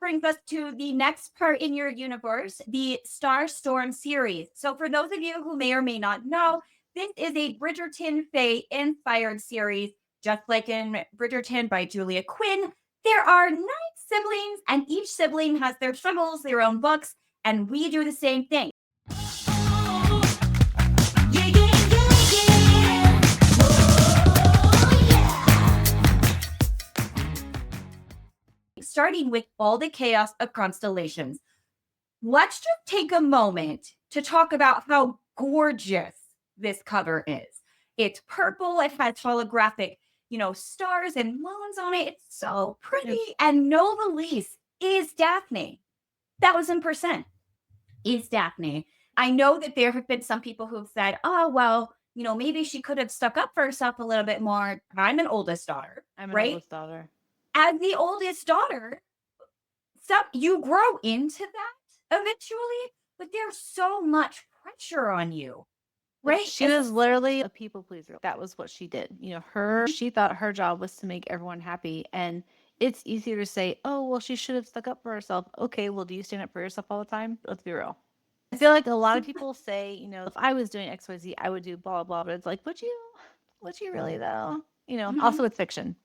brings us to the next part in your universe, the Starstorm series. So for those of you who may or may not know, this is a Bridgerton Fae inspired series, just like in Bridgerton by Julia Quinn. There are 9 siblings, and each sibling has their struggles, their own books, and we do the same thing. Starting with all the chaos of constellations. Let's just take a moment to talk about how gorgeous this cover is. It's purple, it has holographic, stars and moons on it. It's so pretty. And Novalise is Daphne. 1000% is Daphne. I know that there have been some people who have said, oh, well, maybe she could have stuck up for herself a little bit more. I'm an oldest daughter. Oldest daughter. As the oldest daughter, you grow into that eventually, but there's so much pressure on you, right? She was literally a people pleaser. That was what she did. She thought her job was to make everyone happy. And it's easier to say, oh, well, she should have stuck up for herself. Okay, well, do you stand up for yourself all the time? Let's be real. I feel like a lot of people say, if I was doing XYZ, I would do blah, blah, but it's like, would you really though? Also it's fiction.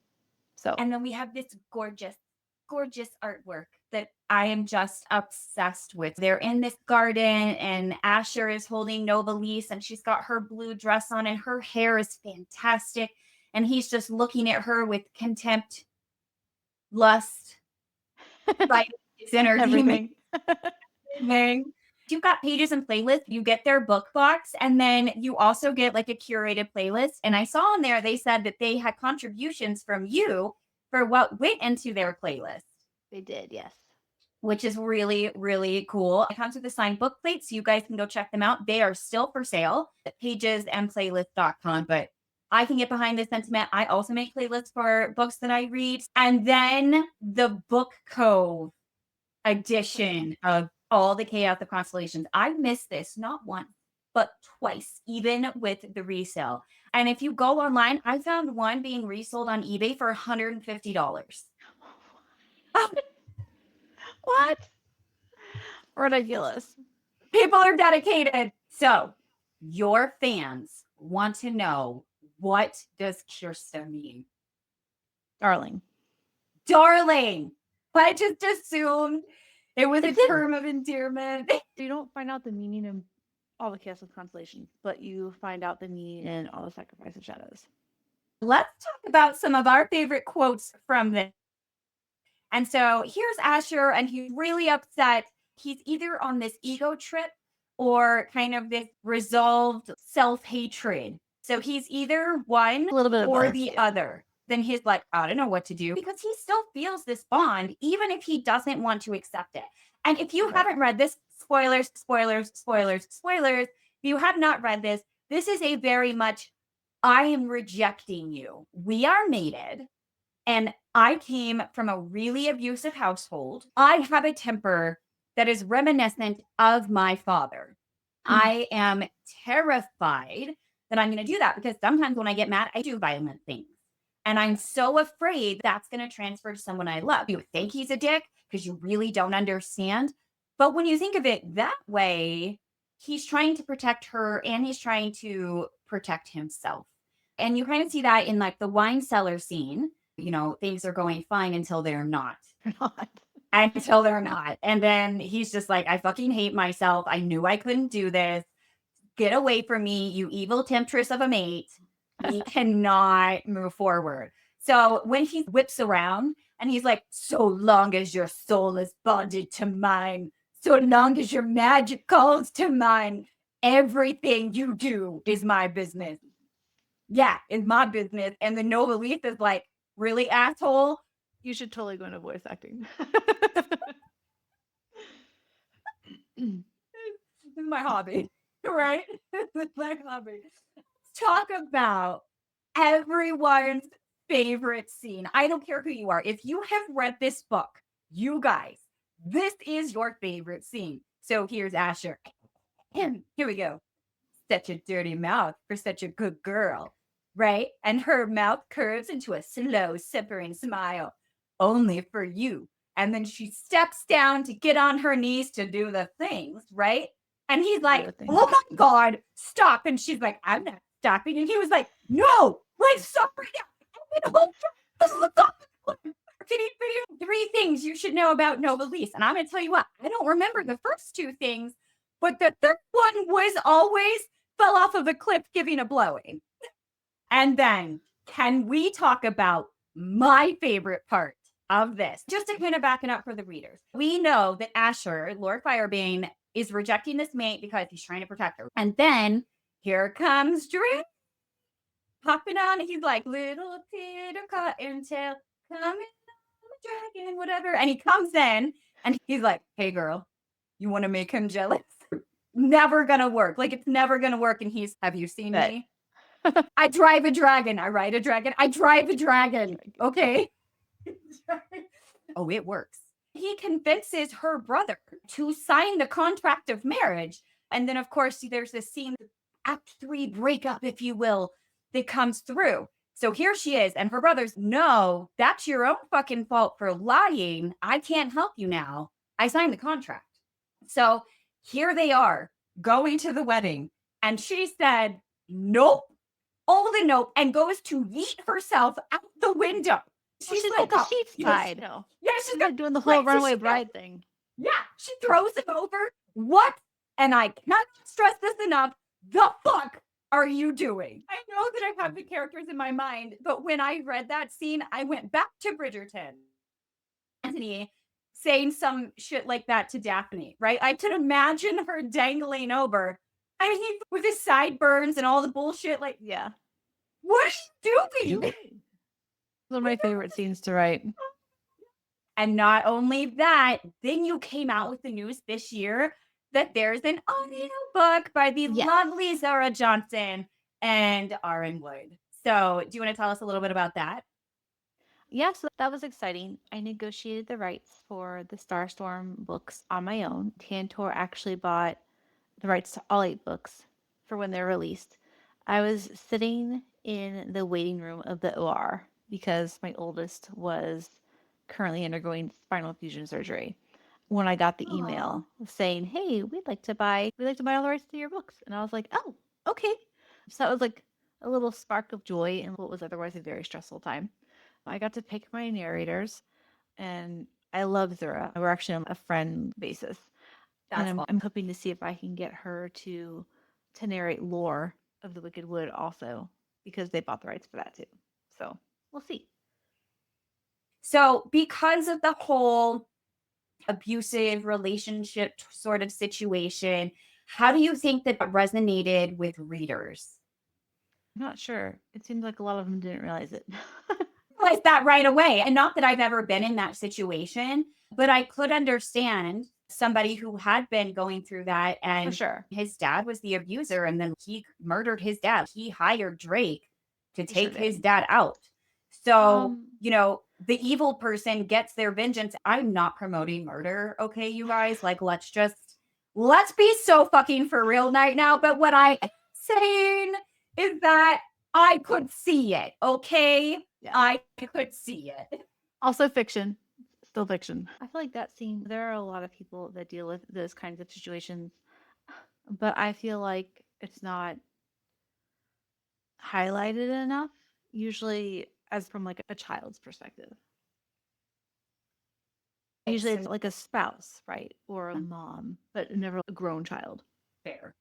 So, and then we have this gorgeous, gorgeous artwork that I am just obsessed with. They're in this garden and Asher is holding Novalise and she's got her blue dress on and her hair is fantastic. And he's just looking at her with contempt, lust, like it's entertainment. Everything. You've got pages and playlists. You get their book box, and then you also get like a curated playlist. And I saw in there, they said that they had contributions from you for what went into their playlist. They did, yes. Which is really, really cool. It comes with a signed book plate, so you guys can go check them out. They are still for sale at pagesandplaylist.com, but I can get behind this sentiment. I also make playlists for books that I read. And then the Book Cove edition of all the chaos of constellations. I missed this not once, but twice, even with the resale. And if you go online, I found one being resold on eBay for $150. What? Ridiculous. People are dedicated. So your fans want to know, what does Kirsten mean? Darling. But I just assumed it was a term of endearment. You don't find out the meaning of all the chaos of constellations, but you find out the meaning in all the sacrifice of shadows. Let's talk about some of our favorite quotes from this. And so here's Asher, and he's really upset. He's either on this ego trip or kind of this resolved self-hatred. So he's either one a little bit or the other. Then he's like, I don't know what to do, because he still feels this bond, even if he doesn't want to accept it. And if you haven't read this, spoilers, if you have not read this, this is a very much, I am rejecting you. We are mated. And I came from a really abusive household. I have a temper that is reminiscent of my father. I am terrified that I'm going to do that, because sometimes when I get mad, I do violent things. And I'm so afraid that's going to transfer to someone I love. You think he's a dick because you really don't understand. But when you think of it that way, he's trying to protect her and he's trying to protect himself. And you kind of see that in like the wine cellar scene. Things are going fine until they're not. Until they're not. And then he's just like, I fucking hate myself. I knew I couldn't do this. Get away from me, you evil temptress of a mate. He cannot move forward. So when he whips around and he's like, so long as your soul is bonded to mine, so long as your magic calls to mine, everything you do is my business. Yeah, it's my business. And the Novalise is like, really, asshole? You should totally go into voice acting. This is my hobby, right? This is my hobby. Talk about everyone's favorite scene. I don't care who you are. If you have read this book, you guys, this is your favorite scene. So here's Asher. And here we go. Such a dirty mouth for such a good girl, right? And her mouth curves into a slow, simpering smile. Only for you. And then she steps down to get on her knees to do the things, right? And he's like, oh my God, stop. And she's like, I'm not stopping. And he was like, no, like, stop right now. This is a video. 3 things you should know about Novalise. And I'm going to tell you what, I don't remember the first 2 things, but the third one was always fell off of a cliff giving a blowie. And then, can we talk about my favorite part of this? Just to kind of back it up for the readers. We know that Asher, Lord Firebane, is rejecting this mate because he's trying to protect her. And then here comes Drew popping on. He's like, little Peter Cottontail coming on the dragon, whatever. And he comes in and he's like, hey, girl, you want to make him jealous? Never gonna work. Like, it's never gonna work. And he's, have you seen me? I drive a dragon. I ride a dragon. I drive a dragon. Okay. Oh, it works. He convinces her brother to sign the contract of marriage. And then, of course, there's this scene, Act 3 breakup, if you will, that comes through. So here she is. And her brother's, no, that's your own fucking fault for lying. I can't help you now. I signed the contract. So here they are going to the wedding. And she said, nope. All the nope, and goes to yeet herself out the window. She's like the sheep side. Yeah, she's like doing the whole runaway bride thing. Yeah, she throws him over. What? And I cannot stress this enough. The fuck are you doing? I know that I have the characters in my mind, but when I read that scene, I went back to Bridgerton. Anthony saying some shit like that to Daphne, right? I could imagine her dangling over. I mean, with his sideburns and all the bullshit, like, yeah. What are you doing? One of my favorite scenes to write. And not only that, then you came out with the news this year that there's an audio book by the lovely Zara Johnson and Aaron Wood. So do you want to tell us a little bit about that? Yeah, so that was exciting. I negotiated the rights for the Starstorm books on my own. Tantor actually bought the rights to all 8 books for when they're released. I was sitting in the waiting room of the OR because my oldest was currently undergoing spinal fusion surgery. When I got the email saying, "Hey, we'd like to buy all the rights to your books," and I was like, "Oh, okay." So that was like a little spark of joy in what was otherwise a very stressful time. I got to pick my narrators, and I love Zura. We're actually on a friend basis. And I'm hoping to see if I can get her to narrate Lore of the Wicked Wood also, because they bought the rights for that too. So we'll see. So because of the whole abusive relationship sort of situation, how do you think that resonated with readers? I'm not sure. It seems like a lot of them didn't realize it. Realize that right away. And not that I've ever been in that situation, but I could understand somebody who had been going through that, and For sure. his dad was the abuser, and then he murdered his dad. He hired Drake to take his dad out. So, you know, the evil person gets their vengeance. I'm not promoting murder, okay, you guys? Like, let's be so fucking for real right now. But what I am saying is that I could see it, okay? Yeah. I could see it. Also fiction. Still fiction. I feel like that scene, there are a lot of people that deal with those kinds of situations, but I feel like it's not highlighted enough, usually as from like a child's perspective. Usually it's like a spouse, right? Or a mom, but never a grown child. Fair.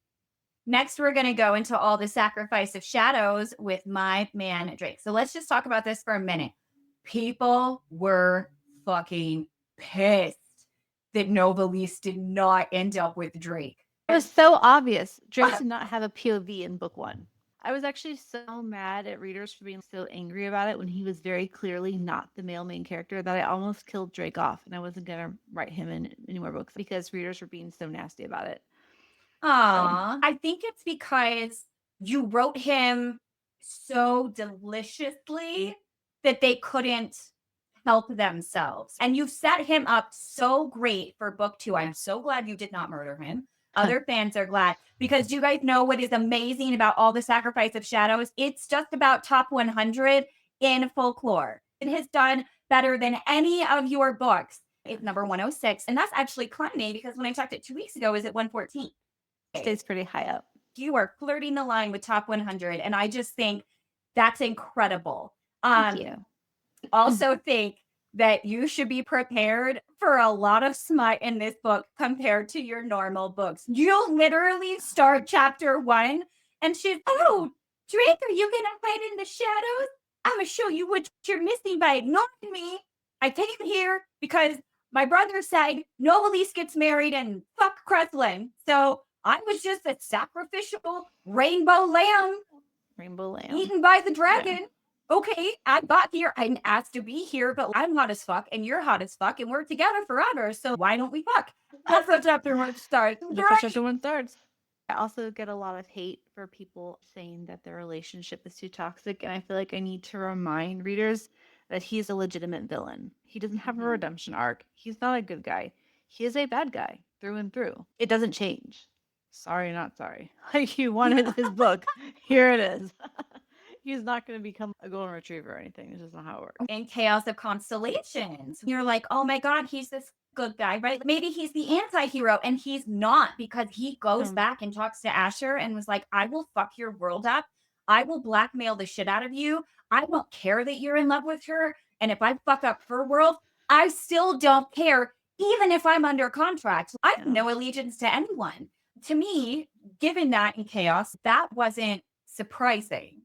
Next, we're going to go into all the sacrifice of shadows with my man, Drake. So let's just talk about this for a minute. People were fucking pissed that Novalise did not end up with Drake. It was so obvious. Drake did not have a POV in book 1. I was actually so mad at readers for being so angry about it when he was very clearly not the male main character that I almost killed Drake off, and I wasn't going to write him in any more books because readers were being so nasty about it. I think it's because you wrote him so deliciously that they couldn't help themselves. And you've set him up so great for book 2. I'm so glad you did not murder him. Other fans are glad, because you guys know what is amazing about all the sacrifice of shadows? It's just about top 100 in folklore. It has done better than any of your books. It's number 106. And that's actually climbing because when I checked it 2 weeks ago, it was at 114. Stays pretty high up. You are flirting the line with top 100. And I just think that's incredible. Thank you. Also think that you should be prepared for a lot of smut in this book compared to your normal books. You'll literally start chapter 1 and she's, oh, Drake, are you going to hide in the shadows? I'm going to show you what you're missing by ignoring me. I came here because my brother said Novalise gets married and fuck Kreslin. So I was just a sacrificial rainbow lamb eaten by the dragon. Yeah. Okay, I got here. I didn't ask to be here, but I'm hot as fuck and you're hot as fuck and we're together forever. So why don't we fuck? That's how chapter 1 starts. Chapter 1 starts. I also get a lot of hate for people saying that their relationship is too toxic. And I feel like I need to remind readers that he's a legitimate villain. He doesn't have a redemption arc. He's not a good guy. He is a bad guy through and through. It doesn't change. Sorry, not sorry. Like you wanted his book. Here it is. He's not going to become a golden retriever or anything. It's just not how it works. In Chaos of Constellations, you're like, oh my God, he's this good guy, right? Maybe he's the anti-hero, and he's not, because he goes back and talks to Asher and was like, I will fuck your world up. I will blackmail the shit out of you. I won't care that you're in love with her. And if I fuck up her world, I still don't care, even if I'm under contract. I have no allegiance to anyone. To me, given that in Chaos, that wasn't surprising.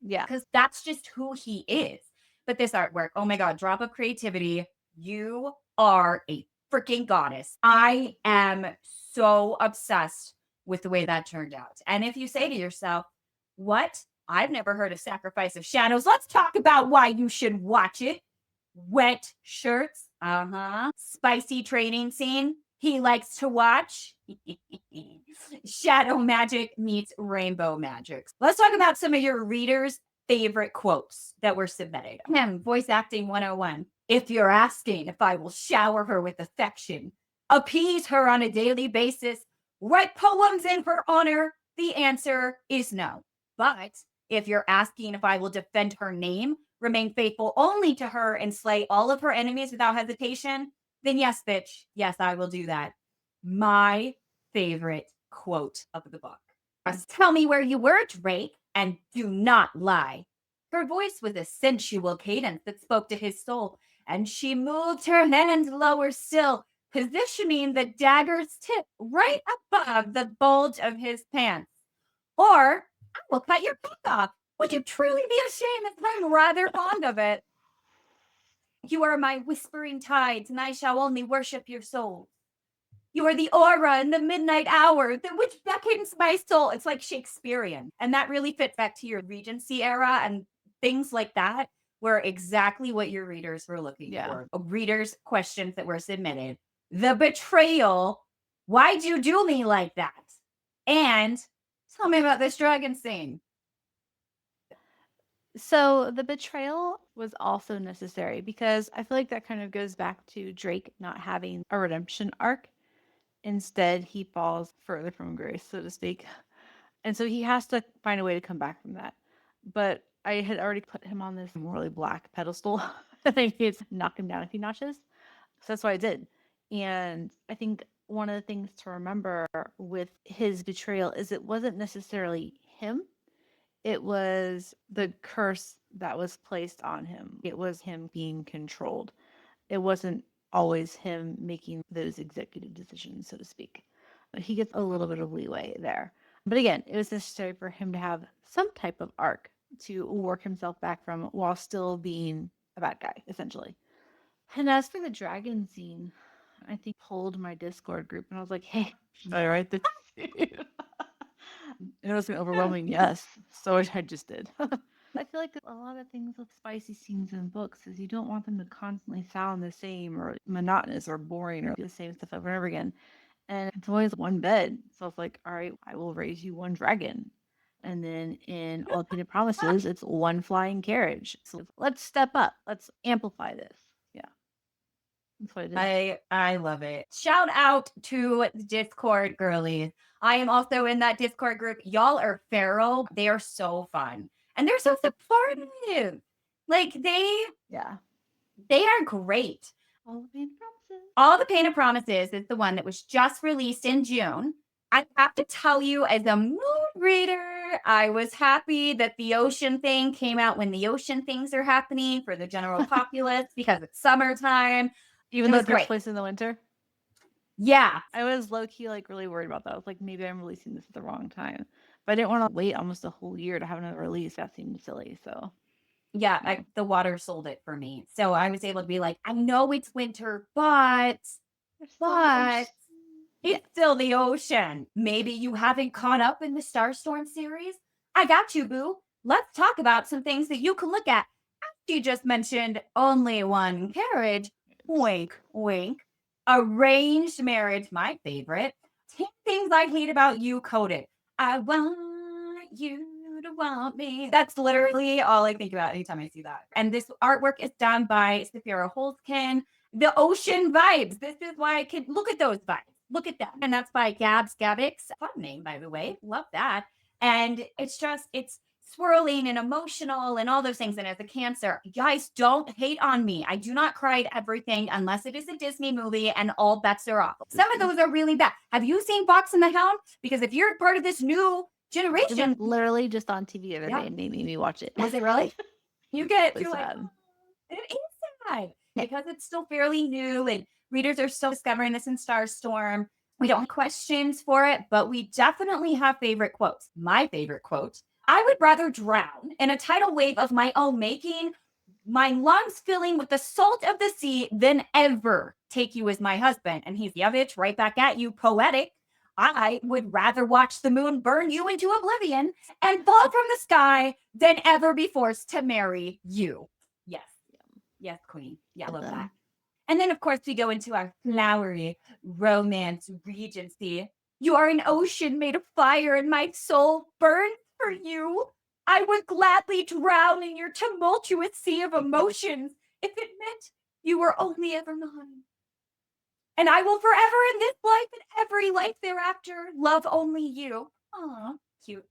Yeah. Because that's just who he is. But this artwork, oh my God, drop of creativity. You are a freaking goddess. I am so obsessed with the way that turned out. And if you say to yourself, what? I've never heard of Sacrifice of Shadows. Let's talk about why you should watch it. Wet shirts. Spicy training scene. He likes to watch. Shadow magic meets rainbow magic. Let's talk about some of your readers' favorite quotes that were submitted. Voice acting 101. If you're asking if I will shower her with affection, appease her on a daily basis, write poems in her honor, the answer is no. But if you're asking if I will defend her name, remain faithful only to her, and slay all of her enemies without hesitation, then yes, bitch. Yes, I will do that. My favorite quote of the book. Tell me where you were, Drake, and do not lie. Her voice was a sensual cadence that spoke to his soul, and she moved her hand lower still, positioning the dagger's tip right above the bulge of his pants. Or, I will cut your cock off. Would you truly be ashamed? I'm rather fond of it. You are my whispering tides, and I shall only worship your soul. You are the aura in the midnight hour, which beckons my soul. It's like Shakespearean. And that really fits back to your Regency era and things like that were exactly what your readers were looking for. Readers' questions that were submitted. The betrayal. Why'd you do me like that? And tell me about this dragon scene. So the betrayal was also necessary because I feel like that kind of goes back to Drake not having a redemption arc. Instead, he falls further from grace, so to speak. And so he has to find a way to come back from that. But I had already put him on this morally black pedestal. I think it's knock him down a few notches. So that's what I did. And I think one of the things to remember with his betrayal is it wasn't necessarily him. It was the curse that was placed on him. It was him being controlled. It wasn't always him making those executive decisions, so to speak. He gets a little bit of leeway there. But again, it was necessary for him to have some type of arc to work himself back from while still being a bad guy, essentially. And as for the dragon scene, I think pulled my Discord group and I was like, hey, should I write this? It was an overwhelming yes. So I just did. I feel like a lot of things with spicy scenes in books is you don't want them to constantly sound the same or monotonous or boring or the same stuff over and over again. And it's always one bed. So it's like, all right, I will raise you one dragon. And then in All the Painted Promises, it's one flying carriage. So let's step up. Let's amplify this. Yeah. That's what I did. I love it. Shout out to the Discord girlies. I am also in that Discord group. Y'all are feral. They are so fun. And they're so supportive. Like they are great. All the Painted Promises. All the Pain of Promises is the one that was just released in June. I have to tell you, as a mood reader, I was happy that the ocean thing came out when the ocean things are happening for the general populace because it's summertime. Even It though was it takes great. place in the winter. Yeah. I was low-key, like, really worried about that. I was like, maybe I'm releasing this at the wrong time. But I didn't want to wait almost a whole year to have another release. That seemed silly. So, Yeah, yeah. the water sold it for me. So I was able to be like, I know it's winter, but There's still the but ocean. it's still the ocean. Maybe you haven't caught up in the Starstorm series. I got you, boo. Let's talk about some things that you can look at. You just mentioned only one carriage. Wink, wink. Arranged marriage, my favorite. 10 things I hate about you coded. I want you to want me. That's literally all I think about anytime I see that. And this artwork is done by Sapphira Holzkin. The ocean vibes. This is why I can look at those vibes. Look at them. And that's by Gabs Gabix. Fun name, by the way. Love that. And it's swirling and emotional and all those things. And as a Cancer, guys, don't hate on me. I do not cry at everything unless it is a Disney movie and all bets are off. Some of those are really bad. Have you seen Fox and the Hound? Because if you're part of this new It was generation, literally just on TV the other Yeah. day and made me watch it. was it really? You're Really like, sad. "Oh, it is sad because it's still fairly new and readers are still discovering this in Starstorm. We don't have questions for it, but we definitely have favorite quotes. My favorite quote: I would rather drown in a tidal wave of my own making, my lungs filling with the salt of the sea, than ever take you as my husband. And he's, yeah, bitch, right back at you, poetic. I would rather watch the moon burn you into oblivion and fall from the sky than ever be forced to marry you. Yes. Yes, queen. Yeah, I love Them. that. And then, of course, we go into our flowery romance regency. You are an ocean made of fire, and my soul burns for you. I would gladly drown in your tumultuous sea of emotions if it meant you were only ever mine. And I will forever in this life and every life thereafter love only you. Aw, cute.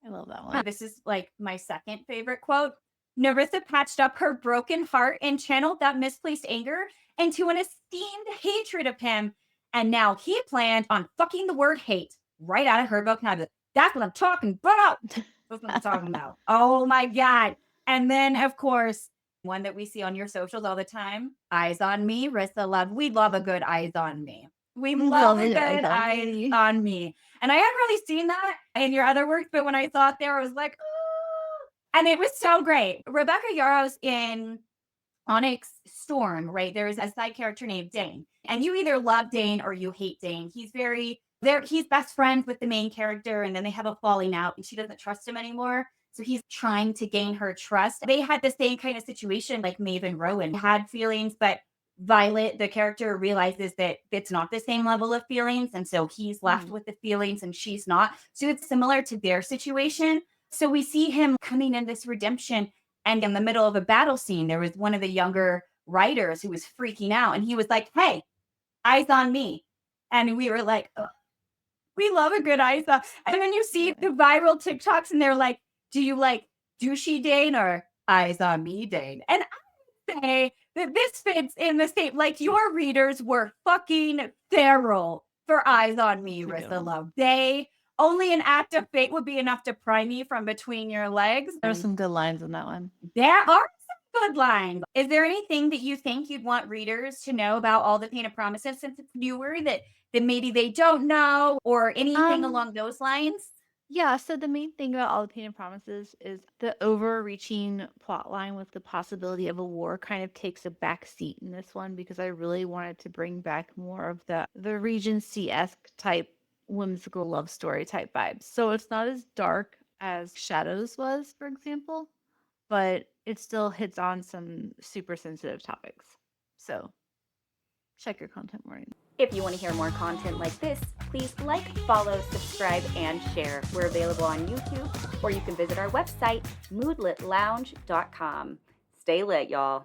I love that one. This is like my second favorite quote. Nerissa patched up her broken heart and channeled that misplaced anger into an esteemed hatred of him. And now he planned on fucking the word hate right out of her vocabulary. That's what I'm talking about. That's what I'm talking about. Oh my God. And then, of course, one that we see on your socials all the time, eyes on me, Rissa love. We love a good eyes on me. We love a good eyes on me. And I haven't really seen that in your other works, but when I saw it there, I was like, oh, and it was so great. Rebecca Yarros in Onyx Storm, right? There is a side character named Dane, and you either love Dane or you hate Dane. He's best friends with the main character, and then they have a falling out, and she doesn't trust him anymore. So he's trying to gain her trust. They had the same kind of situation like Maeve and Rowan had feelings, but Violet, the character, realizes that it's not the same level of feelings. And so he's left with the feelings and she's not. So it's similar to their situation. So we see him coming in this redemption. And in the middle of a battle scene, there was one of the younger writers who was freaking out. And he was like, hey, eyes on me. And we were like, oh, we love a good eyes on. And then you see the viral TikToks and they're like, do you like douchey Dane or eyes on me Dane? And I would say that this fits in the same, like your readers were fucking feral for eyes on me, Rissa Love. Only an act of fate would be enough to pry me from between your legs. There were some good lines in that one. There are some good lines. Is there anything that you think you'd want readers to know about All the Pain of Promises since it's newer that maybe they don't know, or anything along those lines? Yeah, so the main thing about All the Pain and Promises is the overreaching plot line with the possibility of a war kind of takes a back seat in this one because I really wanted to bring back more of the Regency-esque type whimsical love story type vibes. So it's not as dark as Shadows was, for example, but it still hits on some super sensitive topics. So check your content warning. If you want to hear more content like this, please like, follow, subscribe, and share. We're available on YouTube, or you can visit our website, moodlitlounge.com. Stay lit, y'all.